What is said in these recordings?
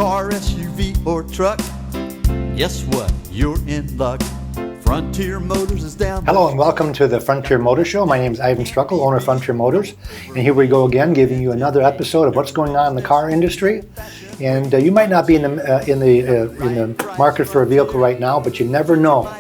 car, SUV, or truck, guess what? You're in luck. Frontier Motors is down. Hello and welcome to the Frontier Motors Show. My name is Iven Streckel, owner of Frontier Motors. And here we go again, giving you another episode of what's going on in the car industry. And you might not be in the market for a vehicle right now, but you never know.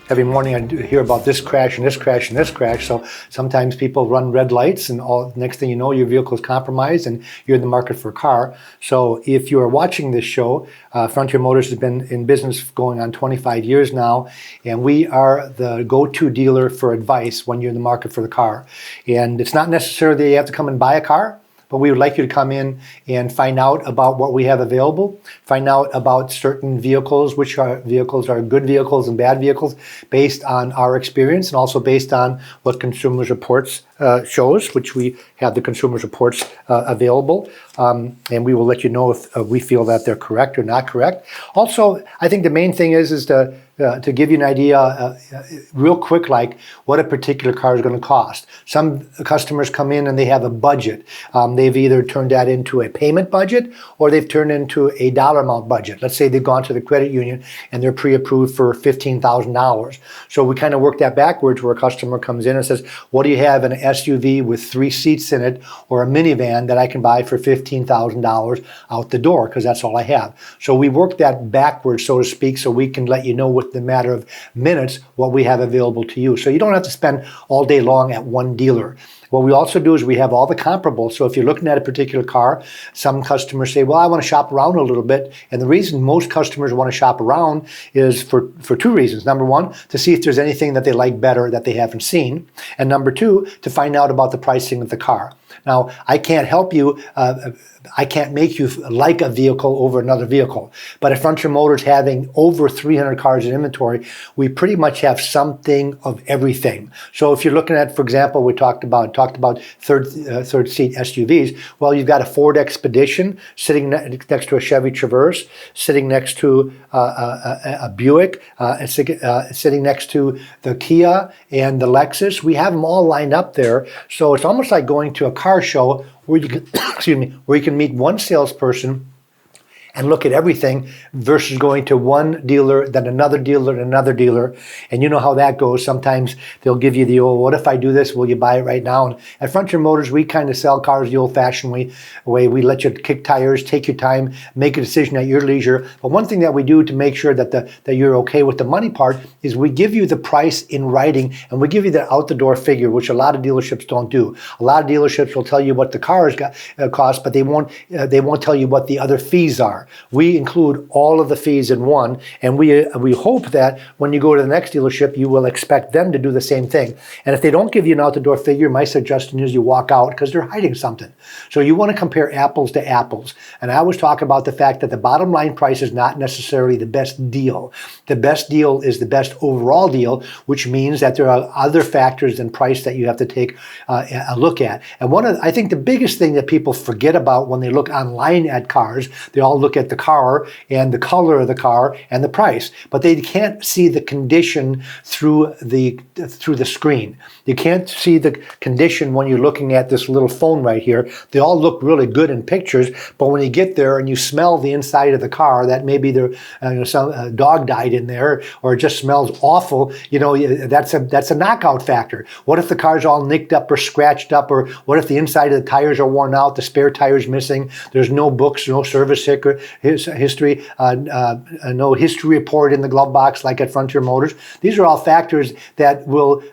Every morning I hear about this crash and this crash and this crash. So sometimes people run red lights and next thing you know, your vehicle is compromised and you're in the market for a car. So if you are watching this show, Frontier Motors has been in business going on 25 years now. And we are the go-to dealer for advice when you're in the market for the car. And it's not necessarily that you have to come and buy a car, but we would like you to come in and find out about what we have available, find out about certain vehicles, which vehicles are good vehicles and bad vehicles based on our experience and also based on what Consumer Reports shows, which we have the Consumer Reports available. And we will let you know if we feel that they're correct or not correct. Also, I think the main thing is to give you an idea real quick, like what a particular car is going to cost. Some customers come in and they have a budget. They've either turned that into a payment budget or they've turned into a dollar amount budget. Let's say they've gone to the credit union and they're pre-approved for $15,000. So we kind of work that backwards where a customer comes in and says, what do you have in an SUV with 3 seats in it or a minivan that I can buy for $15,000 out the door because that's all I have. So we work that backwards, so to speak, so we can let you know within a matter of minutes what we have available to you. So you don't have to spend all day long at one dealer. What we also do is we have all the comparables. So if you're looking at a particular car, some customers say, well, I want to shop around a little bit. And the reason most customers want to shop around is for 2 reasons. Number one, to see if there's anything that they like better that they haven't seen. And number 2, to find out about the pricing of the car. Now, I can't help you. I can't make you like a vehicle over another vehicle. But at Frontier Motors, having over 300 cars in inventory, we pretty much have something of everything. So if you're looking at, for example, we talked about third seat SUVs. Well, you've got a Ford Expedition sitting next to a Chevy Traverse, sitting next to a Buick, sitting next to the Kia and the Lexus. We have them all lined up there. So it's almost like going to a car show where you can, where you can meet one salesperson and look at everything versus going to one dealer, then another dealer, and another dealer. And you know how that goes. Sometimes they'll give you the old, what if I do this? Will you buy it right now? And at Frontier Motors, we kind of sell cars the old-fashioned way. We let you kick tires, take your time, make a decision at your leisure. But one thing that we do to make sure that you're okay with the money part is we give you the price in writing and we give you the out-the-door figure, which a lot of dealerships don't do. A lot of dealerships will tell you what the car costs, but they won't tell you what the other fees are. We include all of the fees in one, and we hope that when you go to the next dealership, you will expect them to do the same thing. And if they don't give you an out-the-door figure, my suggestion is you walk out because they're hiding something. So you want to compare apples to apples. And I always talk about the fact that the bottom line price is not necessarily the best deal. The best deal is the best overall deal, which means that there are other factors than price that you have to take a look at. And I think the biggest thing that people forget about when they look online at cars, they all look at the car and the color of the car and the price, but they can't see the condition through the screen. You can't see the condition when you're looking at this little phone right here. They all look really good in pictures, but when you get there and you smell the inside of the car, that maybe some dog died in there or it just smells awful. That's a knockout factor. What if the car's all nicked up or scratched up, or what if the inside of the tires are worn out, the spare tire's missing, there's no books, no service history, no history report in the glove box like at Frontier Motors. These are all factors that will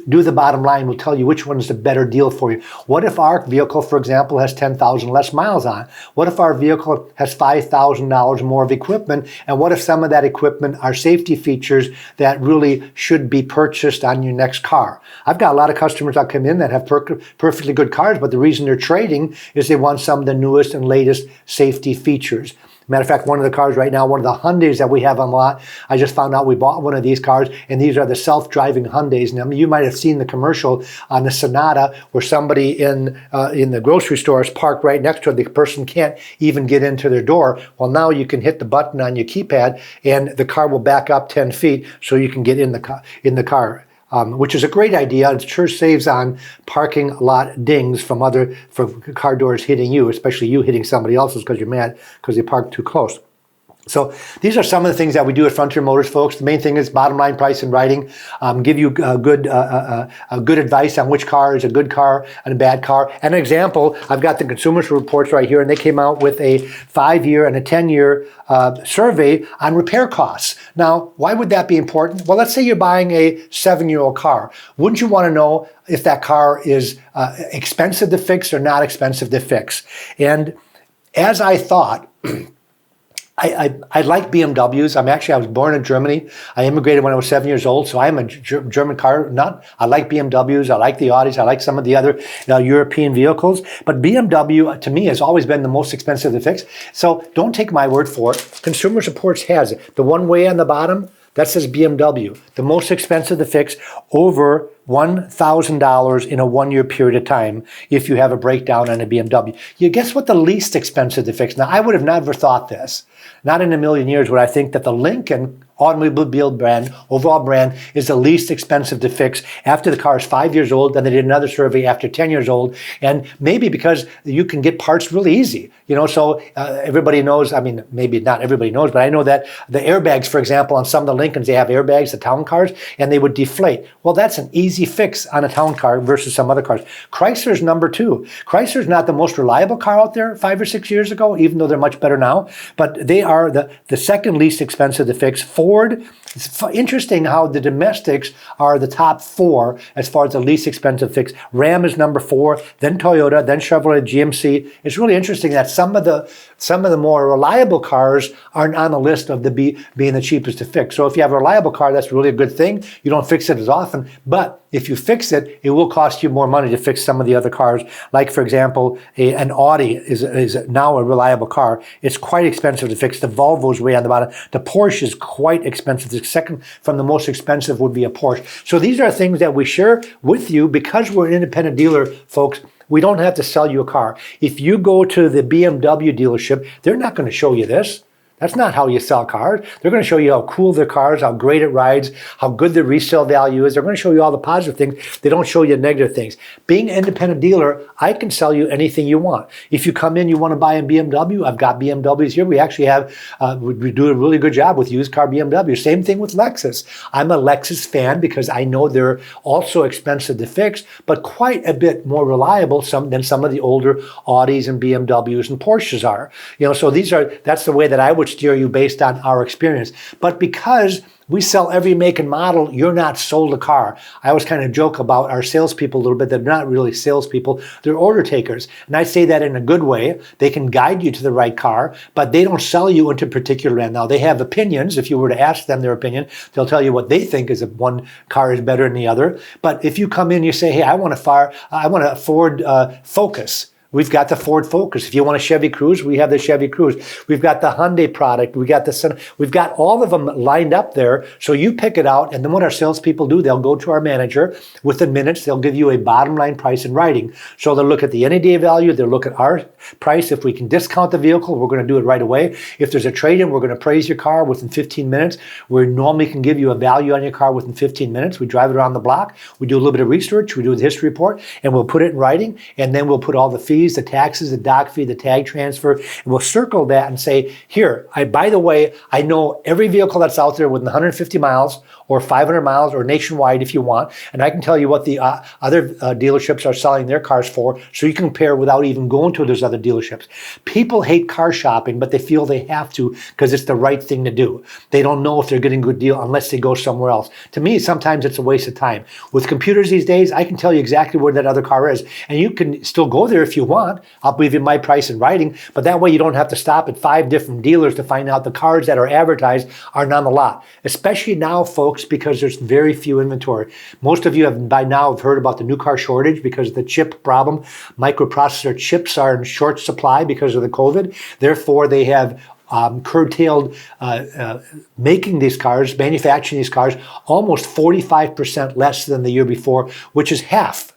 do the bottom line, will tell you which one is the better deal for you. What if our vehicle, for example, has 10,000 less miles on? What if our vehicle has $5,000 more of equipment? And what if some of that equipment are safety features that really should be purchased on your next car? I've got a lot of customers that come in that have perfectly good cars, but the reason they're trading is they want some of the newest and latest safety features. Matter of fact, one of the cars right now, one of the Hyundais that we have on lot, I just found out we bought one of these cars, and these are the self-driving Hyundais. Now, you might have seen the commercial on the Sonata where somebody in the grocery store is parked right next to it. The person can't even get into their door. Well, now you can hit the button on your keypad, and the car will back up 10 feet so you can get in the car. which is a great idea. It sure saves on parking lot dings from car doors hitting you, especially you hitting somebody else's because you're mad because they parked too close. So these are some of the things that we do at Frontier Motors, folks. The main thing is bottom line price and writing. Give you good advice on which car is a good car and a bad car. An example, I've got the Consumer Reports right here, and they came out with a 5-year and a 10-year survey on repair costs. Now, why would that be important? Well, let's say you're buying a 7-year-old car. Wouldn't you want to know if that car is expensive to fix or not expensive to fix? And as I thought, I like BMWs. I was born in Germany. I immigrated when I was 7 years old, so I am a German car nut. I like BMWs. I like the Audis. I like some of the other European vehicles. But BMW, to me, has always been the most expensive to fix. So don't take my word for it. Consumer Reports has it. The one way on the bottom, that says BMW, the most expensive to fix, over $1,000 in a 1-year period of time if you have a breakdown on a BMW. You guess what the least expensive to fix? Now, I would have never thought this. Not in a million years would I think that the Lincoln automobile brand, overall brand, is the least expensive to fix after the car is 5 years old. Then they did another survey after 10 years old. And maybe because you can get parts really easy. So everybody knows, maybe not everybody knows, but I know that the airbags, for example, on some of the Lincolns, they have airbags, the town cars, and they would deflate. Well, that's an easy fix on a town car versus some other cars. Chrysler's number 2. Chrysler's not the most reliable car out there 5 or 6 years ago, even though they're much better now, but they are the second least expensive to fix. Ford, it's interesting how the domestics are the top 4 as far as the least expensive fix. Ram is number 4, then Toyota, then Chevrolet, GMC. It's really interesting that some of the more reliable cars aren't on the list of being the cheapest to fix. So if you have a reliable car, that's really a good thing. You don't fix it as often, but if you fix it, it will cost you more money to fix some of the other cars. Like, for example, an Audi is now a reliable car. It's quite expensive to fix. The Volvo's way on the bottom. The Porsche is quite expensive. The second from the most expensive would be a Porsche. So these are things that we share with you because we're an independent dealer, folks. We don't have to sell you a car. If you go to the BMW dealership, they're not going to show you this. That's not how you sell cars. They're going to show you how cool their car is, how great it rides, how good the resale value is. They're going to show you all the positive things. They don't show you negative things. Being an independent dealer, I can sell you anything you want. If you come in, you want to buy a BMW, I've got BMWs here. We actually have, we do a really good job with used car BMW. Same thing with Lexus. I'm a Lexus fan because I know they're also expensive to fix, but quite a bit more reliable than some of the older Audis and BMWs and Porsches are. So that's the way that I would steer you based on our experience. But because we sell every make and model, you're not sold a car. I always kind of joke about our salespeople a little bit. They're not really salespeople. They're order takers. And I say that in a good way. They can guide you to the right car, but they don't sell you into a particular brand. Now, they have opinions. If you were to ask them their opinion, they'll tell you what they think is one car is better than the other. But if you come in, you say, hey, I want a Ford Focus. We've got the Ford Focus. If you want a Chevy Cruze, we have the Chevy Cruze. We've got the Hyundai product. We've got all of them lined up there. So you pick it out, and then what our salespeople do, they'll go to our manager. Within minutes, they'll give you a bottom line price in writing. So they'll look at the any day value. They'll look at our price. If we can discount the vehicle, we're going to do it right away. If there's a trade-in, we're going to appraise your car within 15 minutes. We normally can give you a value on your car within 15 minutes. We drive it around the block. We do a little bit of research. We do the history report, and we'll put it in writing, and then we'll put all the fees, the taxes, the doc fee, the tag transfer, and we'll circle that and say, here, by the way, I know every vehicle that's out there within 150 miles or 500 miles or nationwide if you want, and I can tell you what the other dealerships are selling their cars for, so you can compare without even going to those other dealerships. People hate car shopping, but they feel they have to because it's the right thing to do. They don't know if they're getting a good deal unless they go somewhere else. To me, sometimes it's a waste of time. With computers these days, I can tell you exactly where that other car is, and you can still go there if you want. I'll give you my price in writing, but that way you don't have to stop at 5 different dealers to find out the cars that are advertised are not on the lot. Especially now, folks, because there's very few inventory. Most of you have by now have heard about the new car shortage because of the chip problem. Microprocessor chips are in short supply because of the COVID. Therefore, they have curtailed making these cars, manufacturing these cars, almost 45% less than the year before, which is half.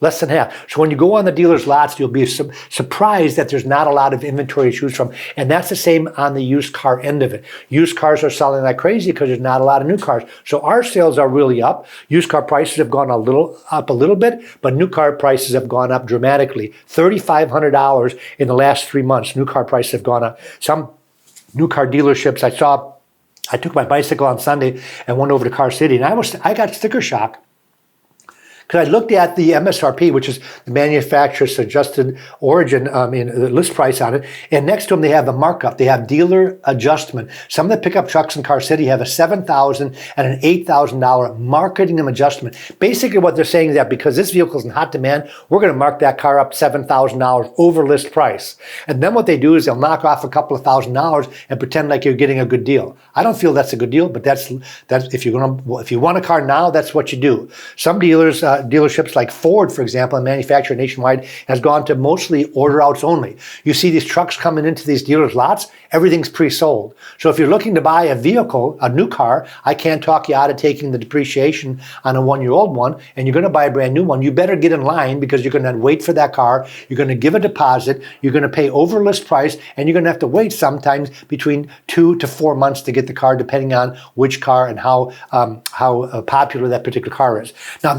Less than half. So when you go on the dealer's lots, you'll be surprised that there's not a lot of inventory to choose from. And that's the same on the used car end of it. Used cars are selling like crazy because there's not a lot of new cars. So our sales are really up. Used car prices have gone up a little bit, but new car prices have gone up dramatically. $3,500 in the last 3 months. New car prices have gone up. Some new car dealerships I took my bicycle on Sunday and went over to Car City, and I got sticker shock. Because I looked at the MSRP, which is the manufacturer's suggested origin, the list price on it, and next to them they have a markup. They have dealer adjustment. Some of the pickup trucks in Car City have a $7,000 and an $8,000 marketing adjustment. Basically what they're saying is that because this vehicle is in hot demand, we're going to mark that car up $7,000 over list price. And then what they do is they'll knock off a couple of $1,000s and pretend like you're getting a good deal. I don't feel that's a good deal, but that's if you want a car now, that's what you do. Some dealerships like Ford, for example, a manufacturer nationwide, has gone to mostly order outs only. You see these trucks coming into these dealers' lots, everything's pre-sold. So if you're looking to buy a vehicle, a new car, I can't talk you out of taking the depreciation on a 1-year-old one, and you're going to buy a brand new one. You better get in line because you're going to wait for that car. You're going to give a deposit. You're going to pay over list price, and you're going to have to wait sometimes between 2 to 4 months to get the car, depending on which car and how popular that particular car is. Now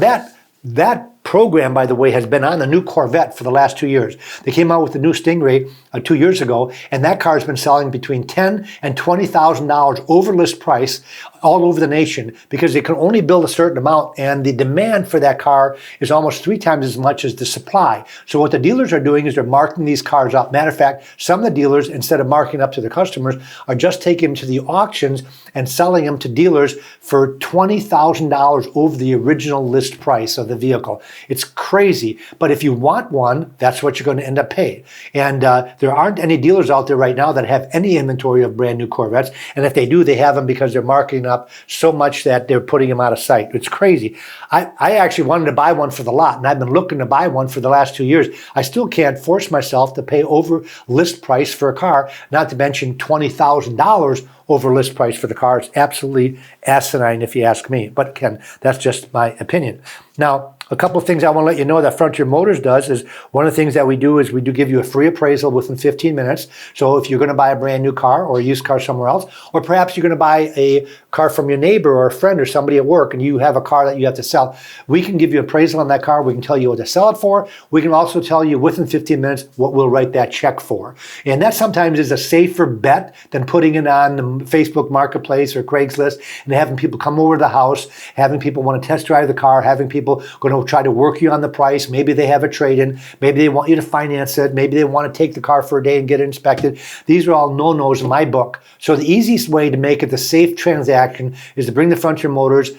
that program, by the way, has been on the new Corvette for the last 2 years. They came out with the new Stingray 2 years ago, and that car has been selling between $10,000 and $20,000 over list price all over the nation because they can only build a certain amount, and the demand for that car is almost 3 times as much as the supply. So what the dealers are doing is they're marking these cars up. Matter of fact, some of the dealers, instead of marking up to their customers, are just taking them to the auctions and selling them to dealers for $20,000 over the original list price of the vehicle. It's crazy, but if you want one, that's what you're going to end up paying. And there aren't any dealers out there right now that have any inventory of brand new Corvettes, and if they do, they have them because they're marketing up so much that they're putting them out of sight. It's crazy. I actually wanted to buy one for the lot, and I've been looking to buy one for the last 2 years. I still can't force myself to pay over list price for a car, not to mention $20,000 over list price for the car. It's absolutely asinine if you ask me. But again, that's just my opinion. Now, a couple of things I want to let you know that Frontier Motors does is one of the things that we do is we do give you a free appraisal within 15 minutes. So if you're going to buy a brand new car or a used car somewhere else, or perhaps you're going to buy a car from your neighbor or a friend or somebody at work and you have a car that you have to sell, we can give you appraisal on that car. We can tell you what to sell it for. We can also tell you within 15 minutes what we'll write that check for. And that sometimes is a safer bet than putting it on the Facebook Marketplace or Craigslist and having people come over to the house, having people want to test drive the car, having people going to try to work you on the price. Maybe they have a trade-in. Maybe they want you to finance it. Maybe they want to take the car for a day and get it inspected. These are all no-nos in my book. So the easiest way to make it the safe transaction is to bring the Frontier Motors,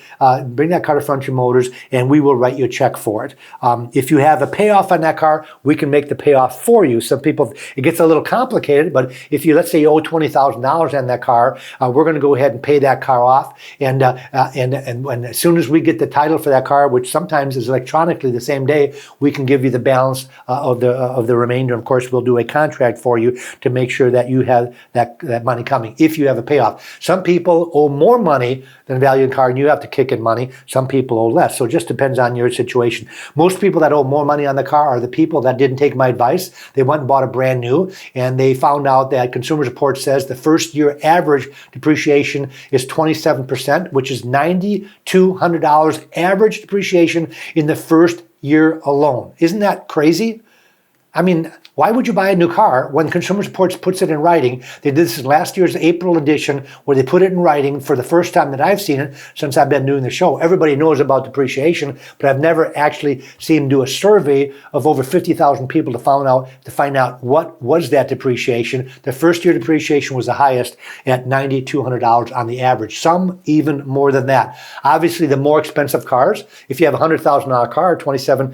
bring that car to Frontier Motors, and we will write you a check for it. If you have a payoff on that car, we can make the payoff for you. Some people, it gets a little complicated, but if you, let's say you owe $20,000 on that car, we're going to go ahead and pay that car off. And as soon as we get the title for that car, which sometimes is electronically the same day, we can give you the balance of the remainder. Of course, we'll do a contract for you to make sure that you have that money coming if you have a payoff. Some people owe more money than value in car and you have to kick in money. Some people owe less. So it just depends on your situation. Most people that owe more money on the car are the people that didn't take my advice. They went and bought a brand new and they found out that Consumer Report says the first year average depreciation is 27%, which is $9,200 average depreciation in the first year alone. Isn't that crazy? I mean, why would you buy a new car when Consumer Reports puts it in writing? They did this in last year's April edition where they put it in writing for the first time that I've seen it since I've been doing the show. Everybody knows about depreciation, but I've never actually seen them do a survey of over 50,000 people to find out what was that depreciation. The first year depreciation was the highest at $9,200 on the average, some even more than that. Obviously, the more expensive cars, if you have a $100,000 car, 27%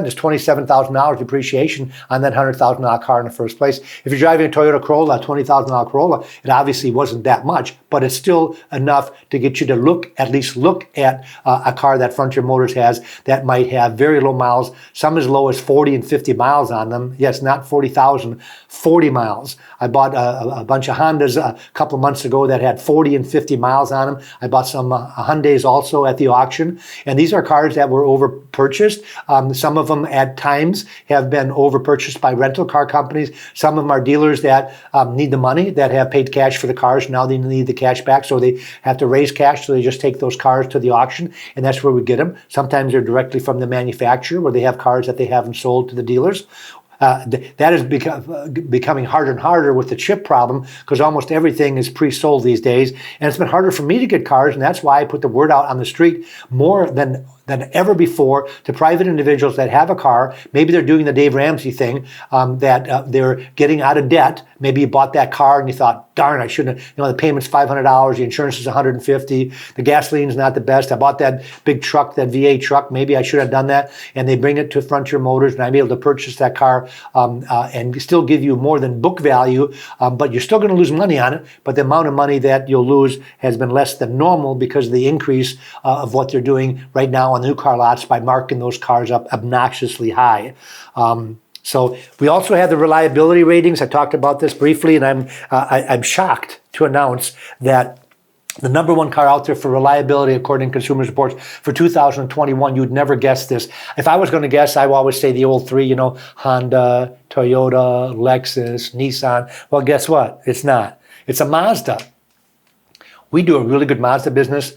is $27,000 depreciation. on that $100,000 car in the first place. If you're driving a Toyota Corolla, a $20,000 Corolla, it obviously wasn't that much, but it's still enough to get you to at least look at a car that Frontier Motors has that might have very low miles, some as low as 40 and 50 miles on them. Yes, not 40,000, 40 miles. I bought a bunch of Hondas a couple of months ago that had 40 and 50 miles on them. I bought some Hyundais also at the auction. And these are cars that were over-purchased. Some of them at times have been over-purchased by rental car companies. Some of them are dealers that need the money, that have paid cash for the cars. Now they need the cash back, so they have to raise cash, so they just take those cars to the auction, and that's where we get them. Sometimes they're directly from the manufacturer, where they have cars that they haven't sold to the dealers. That is becoming harder and harder with the chip problem, because almost everything is pre-sold these days. And it's been harder for me to get cars, and that's why I put the word out on the street more than ever before to private individuals that have a car. Maybe they're doing the Dave Ramsey thing, that they're getting out of debt. Maybe you bought that car and you thought, darn, I shouldn't have, the payment's $500, the insurance is $150, the gasoline's not the best. I bought that big truck, that V8 truck, maybe I should have done that. And they bring it to Frontier Motors, and I'm able to purchase that car and still give you more than book value, but you're still going to lose money on it. But the amount of money that you'll lose has been less than normal because of the increase of what they're doing right now on new car lots by marking those cars up obnoxiously high. So we also have the reliability ratings. I talked about this briefly, and I'm shocked to announce that the number one car out there for reliability, according to Consumer Reports, for 2021, you'd never guess this. If I was going to guess, I would always say the old three, Honda, Toyota, Lexus, Nissan. Well, guess what? It's not. It's a Mazda. We do a really good Mazda business.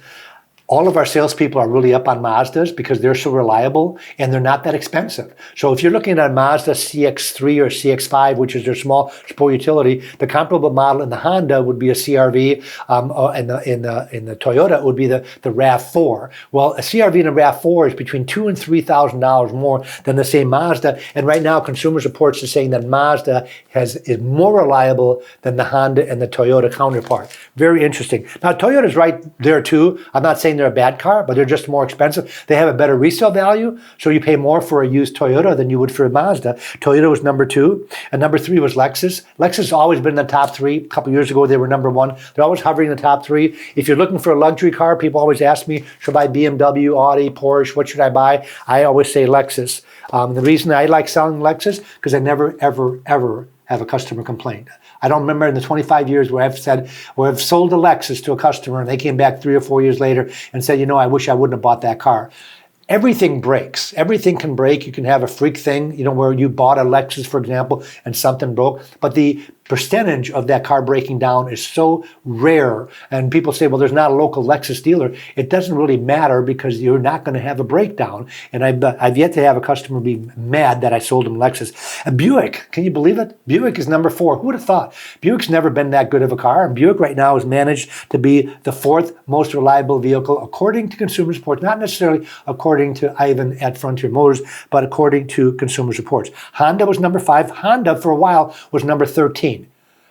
All of our salespeople are really up on Mazdas because they're so reliable and they're not that expensive. So if you're looking at a Mazda CX-3 or CX-5, which is their small sport utility, the comparable model in the Honda would be a CR-V, in the Toyota it would be the RAV4. Well, a CR-V and a RAV4 is between $2,000 and $3,000 more than the same Mazda. And right now, Consumer Reports is saying that Mazda is more reliable than the Honda and the Toyota counterpart. Very interesting. Now, Toyota's right there too. I'm not saying they're a bad car, but they're just more expensive. They have a better resale value, so you pay more for a used Toyota than you would for a Mazda. Toyota was number 2, and number 3 was Lexus. Lexus has always been in the top 3. A couple years ago, they were number 1. They're always hovering in the top 3. If you're looking for a luxury car, people always ask me, should I buy BMW, Audi, Porsche? What should I buy? I always say Lexus. The reason I like selling Lexus, because I never, ever, ever have a customer complain. I don't remember in the 25 years where I've sold a Lexus to a customer and they came back 3 or 4 years later and said, I wish I wouldn't have bought that car. Everything breaks. Everything can break. You can have a freak thing, where you bought a Lexus, for example, and something broke. But the percentage of that car breaking down is so rare. And people say, well, there's not a local Lexus dealer. It doesn't really matter because you're not going to have a breakdown. And I've yet to have a customer be mad that I sold him Lexus. A Buick, can you believe it? Buick is number 4. Who would have thought? Buick's never been that good of a car. And Buick right now has managed to be the 4th most reliable vehicle, according to Consumer Reports, not necessarily according to Iven at Frontier Motors, but according to Consumer Reports. Honda was number 5. Honda, for a while, was number 13.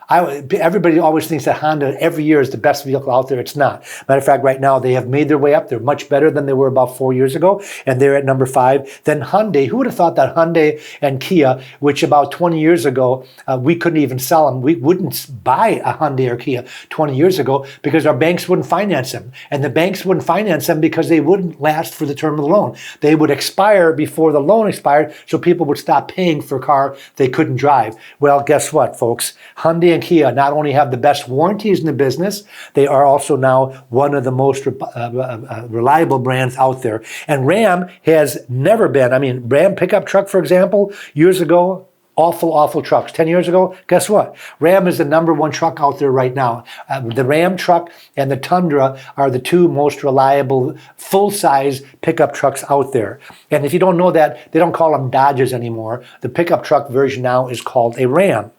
Everybody always thinks that Honda every year is the best vehicle out there. It's not. Matter of fact, right now they have made their way up. They're much better than they were about 4 years ago, and they're at number 5. Then Hyundai. Who would have thought that Hyundai and Kia, which about 20 years ago we couldn't even sell them. We wouldn't buy a Hyundai or Kia 20 years ago because our banks wouldn't finance them, and the banks wouldn't finance them because they wouldn't last for the term of the loan. They would expire before the loan expired, so people would stop paying for a car they couldn't drive. Well, guess what, folks? Hyundai and Kia not only have the best warranties in the business, they are also now one of the most reliable brands out there. And Ram has never been, Ram pickup truck, for example, years ago, awful trucks. 10 years ago, guess what? Ram is the number 1 truck out there right now. The Ram truck and the Tundra are the 2 most reliable full-size pickup trucks out there. And if you don't know that, they don't call them Dodges anymore. The pickup truck version now is called a Ram.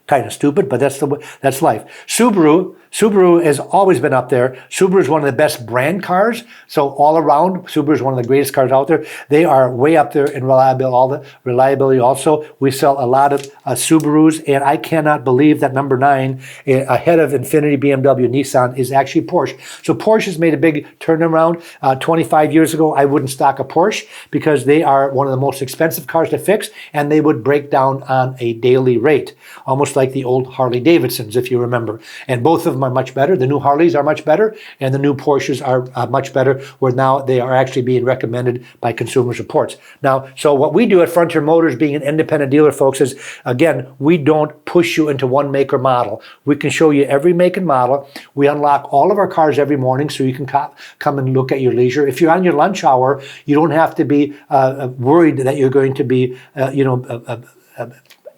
Kind of stupid, but that's life. Subaru Subaru has always been up there. Subaru is one of the best brand cars. So all around, Subaru is one of the greatest cars out there. They are way up there in reliability also. We sell a lot of Subarus, and I cannot believe that number 9, ahead of Infiniti, BMW, Nissan, is actually Porsche. So Porsche has made a big turnaround. 25 years ago, I wouldn't stock a Porsche because they are one of the most expensive cars to fix, and they would break down on a daily rate, almost like the old Harley Davidsons, if you remember. And both of them are much better. The new Harleys are much better, and the new Porsches are much better, where now they are actually being recommended by Consumer Reports. Now, so what we do at Frontier Motors, being an independent dealer, folks, is, again, we don't push you into one make or model. We can show you every make and model. We unlock all of our cars every morning so you can come and look at your leisure. If you're on your lunch hour, you don't have to be worried that you're going to be,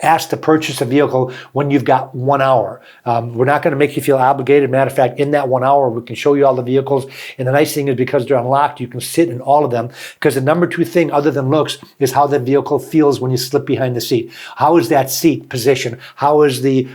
asked to purchase a vehicle when you've got 1 hour. We're not going to make you feel obligated. Matter of fact, in that 1 hour, we can show you all the vehicles. And the nice thing is, because they're unlocked, you can sit in all of them. Because the number 2 thing, other than looks, is how the vehicle feels when you slip behind the seat. How is that seat positioned? How is the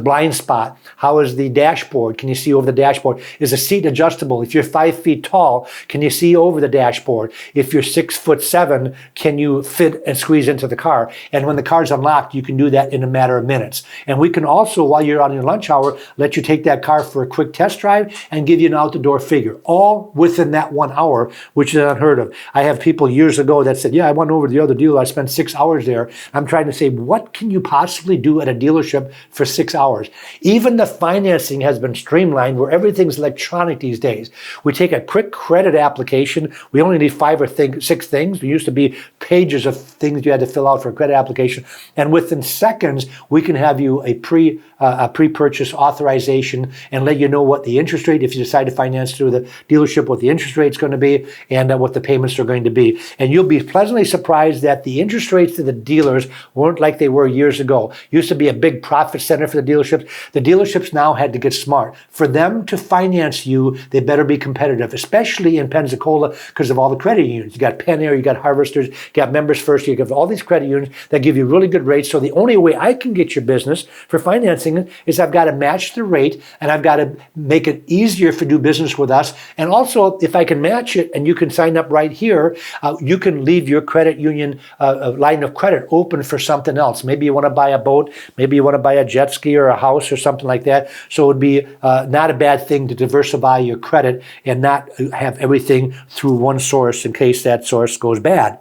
blind spot? How is the dashboard? Can you see over the dashboard? Is the seat adjustable? If you're 5 feet tall, can you see over the dashboard? If you're 6'7", can you fit and squeeze into the car? And when the car's unlocked, you can do that in a matter of minutes. And we can also, while you're on your lunch hour, let you take that car for a quick test drive and give you an out-the-door figure, all within that 1 hour, which is unheard of. I have people years ago that said, yeah, I went over to the other dealer. I spent 6 hours there. I'm trying to say, what can you possibly do at a dealership for 6 hours? Even the financing has been streamlined, where everything's electronic these days. We take a quick credit application. We only need 5 or 6 things. There used to be pages of things you had to fill out for a credit application. And within seconds, we can have you a pre-purchase authorization and let you know what the interest rate, if you decide to finance through the dealership, what the interest rate is going to be and what the payments are going to be. And you'll be pleasantly surprised that the interest rates to the dealers weren't like they were years ago. Used to be a big profit center for the dealerships. The dealerships now had to get smart. For them to finance you, they better be competitive, especially in Pensacola because of all the credit unions. You got Penn Air, you got Harvesters, you got Members First, you got all these credit unions that give you really good rates. So the only way I can get your business for financing it is I've got to match the rate, and I've got to make it easier for do business with us. And also, if I can match it and you can sign up right here, you can leave your credit union line of credit open for something else. Maybe you want to buy a boat, maybe you want to buy a jet ski or a house or something like that. So it would be not a bad thing to diversify your credit and not have everything through one source in case that source goes bad.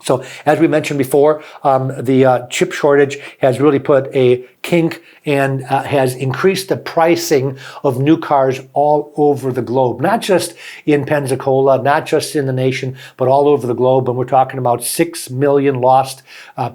So as we mentioned before, the chip shortage has really put a kink and has increased the pricing of new cars all over the globe, not just in Pensacola, not just in the nation, but all over the globe. And we're talking about 6 million lost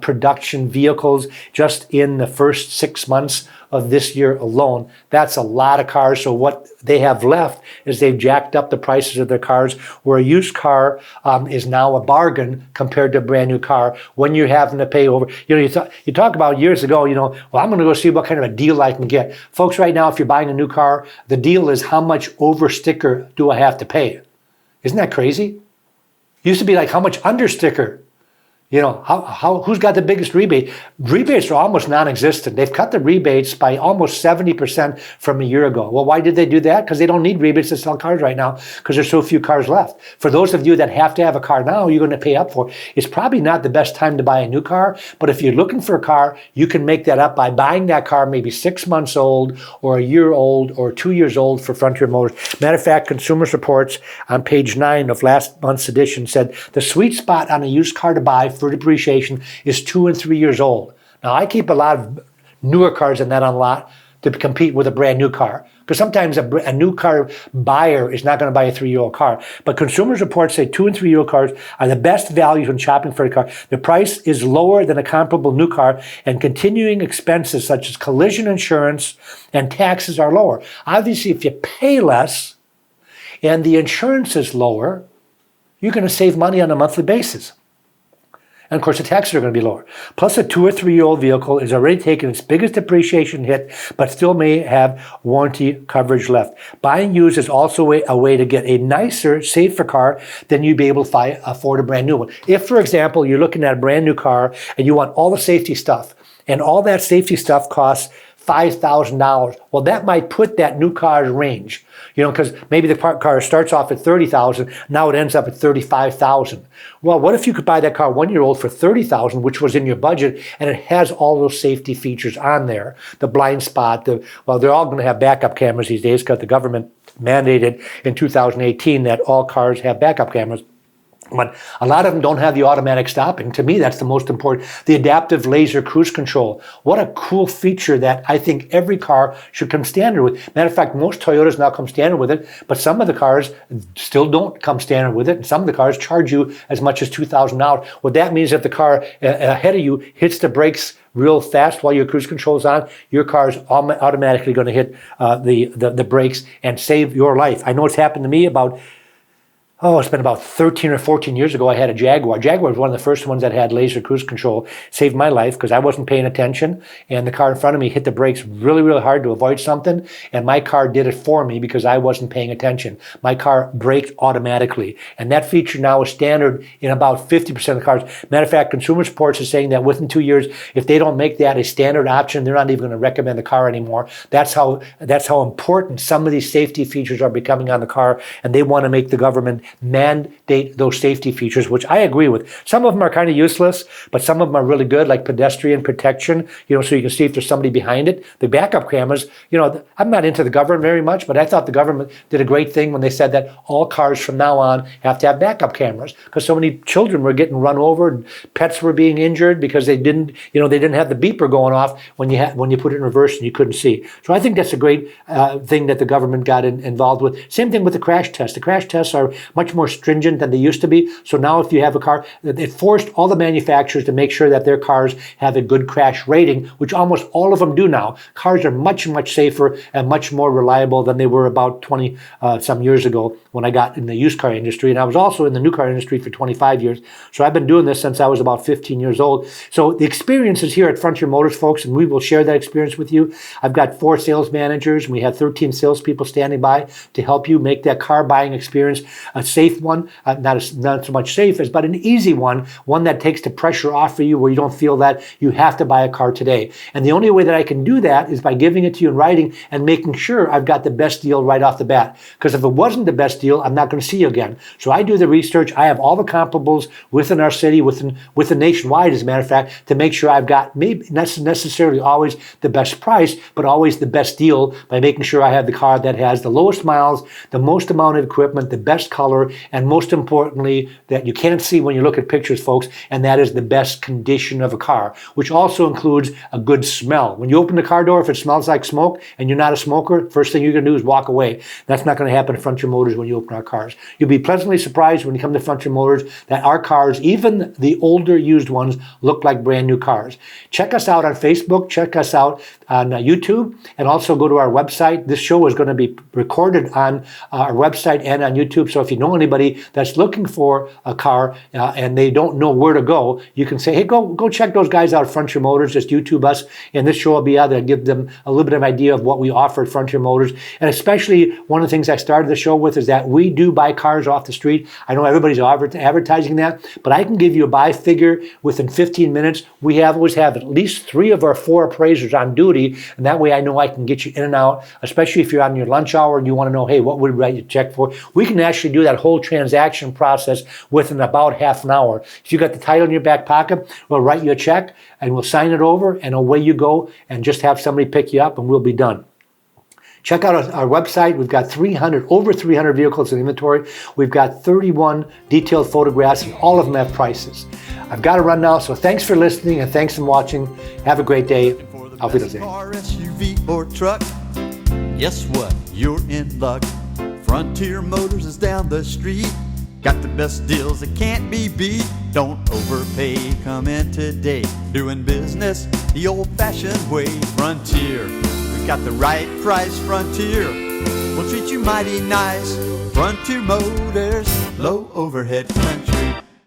production vehicles just in the first 6 months of this year alone. That's a lot of cars. So what they have left is they've jacked up the prices of their cars, where a used car is now a bargain compared to a brand new car when you're having to pay over. You talk about years ago, well, I'm going to go see what kind of a deal I can get. Folks, right now, if you're buying a new car, the deal is how much over sticker do I have to pay? Isn't that crazy? Used to be like, how much under sticker? Who's got the biggest rebate? Rebates are almost non-existent. They've cut the rebates by almost 70% from a year ago. Well, why did they do that? Because they don't need rebates to sell cars right now because there's so few cars left. For those of you that have to have a car now, you're going to pay up for it. It's probably not the best time to buy a new car, but if you're looking for a car, you can make that up by buying that car maybe 6 months old or a year old or 2 years old for Frontier Motors. Matter of fact, Consumer Reports on page 9 of last month's edition said the sweet spot on a used car to buy for depreciation is 2 and 3 years old. Now, I keep a lot of newer cars than that on lot to compete with a brand new car, because sometimes a new car buyer is not going to buy a 3-year-old car. But Consumer Reports say 2 and 3-year-old cars are the best values when shopping for a car. The price is lower than a comparable new car, and continuing expenses such as collision insurance and taxes are lower. Obviously, if you pay less and the insurance is lower, you're going to save money on a monthly basis. And of course, the taxes are going to be lower. Plus, a 2 or 3-year-old vehicle is already taken its biggest depreciation hit, but still may have warranty coverage left. Buying used is also a way to get a nicer, safer car than you'd be able to afford a brand new one. If, for example, you're looking at a brand new car and you want all the safety stuff, and all that safety stuff costs $5,000. Well, that might put that new car's range, because maybe the car starts off at $30,000, now it ends up at $35,000. Well, what if you could buy that car 1 year old for $30,000, which was in your budget, and it has all those safety features on there, the blind spot, they're all going to have backup cameras these days because the government mandated in 2018 that all cars have backup cameras. But a lot of them don't have the automatic stopping. To me, that's the most important. The adaptive laser cruise control. What a cool feature that I think every car should come standard with. Matter of fact, most Toyotas now come standard with it, but some of the cars still don't come standard with it. And some of the cars charge you as much as $2,000. What that means, if the car ahead of you hits the brakes real fast while your cruise control is on, your car's automatically going to hit the brakes and save your life. I know it's happened to me it's been about 13 or 14 years ago. I had a Jaguar. Jaguar was one of the first ones that had laser cruise control. Saved my life because I wasn't paying attention, and the car in front of me hit the brakes really, really hard to avoid something, and my car did it for me because I wasn't paying attention. My car braked automatically, and that feature now is standard in about 50% of cars. Matter of fact, Consumer Reports is saying that within 2 years, if they don't make that a standard option, they're not even going to recommend the car anymore. That's how important some of these safety features are becoming on the car, and they want to make the government mandate those safety features, which I agree with. Some of them are kind of useless, but some of them are really good, like pedestrian protection, so you can see if there's somebody behind it. The backup cameras, I'm not into the government very much, but I thought the government did a great thing when they said that all cars from now on have to have backup cameras, because so many children were getting run over and pets were being injured because they didn't have the beeper going off when you put it in reverse and you couldn't see. So I think that's a great thing that the government got involved with. Same thing with the crash tests. The crash tests are much more stringent than they used to be. So now if you have a car, it forced all the manufacturers to make sure that their cars have a good crash rating, which almost all of them do now. Cars are much, much safer and much more reliable than they were about 20 some years ago when I got in the used car industry. And I was also in the new car industry for 25 years. So I've been doing this since I was about 15 years old. So the experience is here at Frontier Motors, folks, and we will share that experience with you. I've got 4 sales managers, and we have 13 salespeople standing by to help you make that car buying experience a safe one, not so much safe as, but an easy one that takes the pressure off of you, where you don't feel that you have to buy a car today. And the only way that I can do that is by giving it to you in writing and making sure I've got the best deal right off the bat. Because if it wasn't the best deal, I'm not going to see you again. So I do the research. I have all the comparables within our city, within nationwide, as a matter of fact, to make sure I've got maybe not necessarily always the best price, but always the best deal, by making sure I have the car that has the lowest miles, the most amount of equipment, the best color, and most importantly, that you can't see when you look at pictures, folks, and that is the best condition of a car, which also includes a good smell. When you open the car door, if it smells like smoke and you're not a smoker, first thing you're going to do is walk away. That's not going to happen at Frontier Motors when you open our cars. You'll be pleasantly surprised when you come to Frontier Motors that our cars, even the older used ones, look like brand new cars. Check us out on Facebook, check us out on YouTube, and also go to our website. This show is going to be recorded on our website and on YouTube, so if you know anybody that's looking for a car and they don't know where to go, you can say, hey, go check those guys out at Frontier Motors. Just YouTube us, and this show will be out there and give them a little bit of an idea of what we offer at Frontier Motors. And especially one of the things I started the show with is that we do buy cars off the street. I know everybody's advertising that, but I can give you a buy figure within 15 minutes. We always have at least 3 of our 4 appraisers on duty, and that way I know I can get you in and out, especially if you're on your lunch hour and you want to know, hey, what would we write you a check for? We can actually do that whole transaction process within about half an hour. If you got the title in your back pocket, we'll write you a check and we'll sign it over, and away you go, and just have somebody pick you up and we'll be done. Check out our website. We've got over 300 vehicles in inventory. We've got 31 detailed photographs, and all of them have prices. I've got to run now, so thanks for listening and thanks for watching. Have a great day. Auf Wiedersehen. Car, SUV, or truck, guess what? You're in luck. Frontier Motors is down the street. Got the best deals that can't be beat. Don't overpay, come in today. Doing business the old-fashioned way. Frontier, we've got the right price. Frontier, we'll treat you mighty nice. Frontier Motors, low overhead.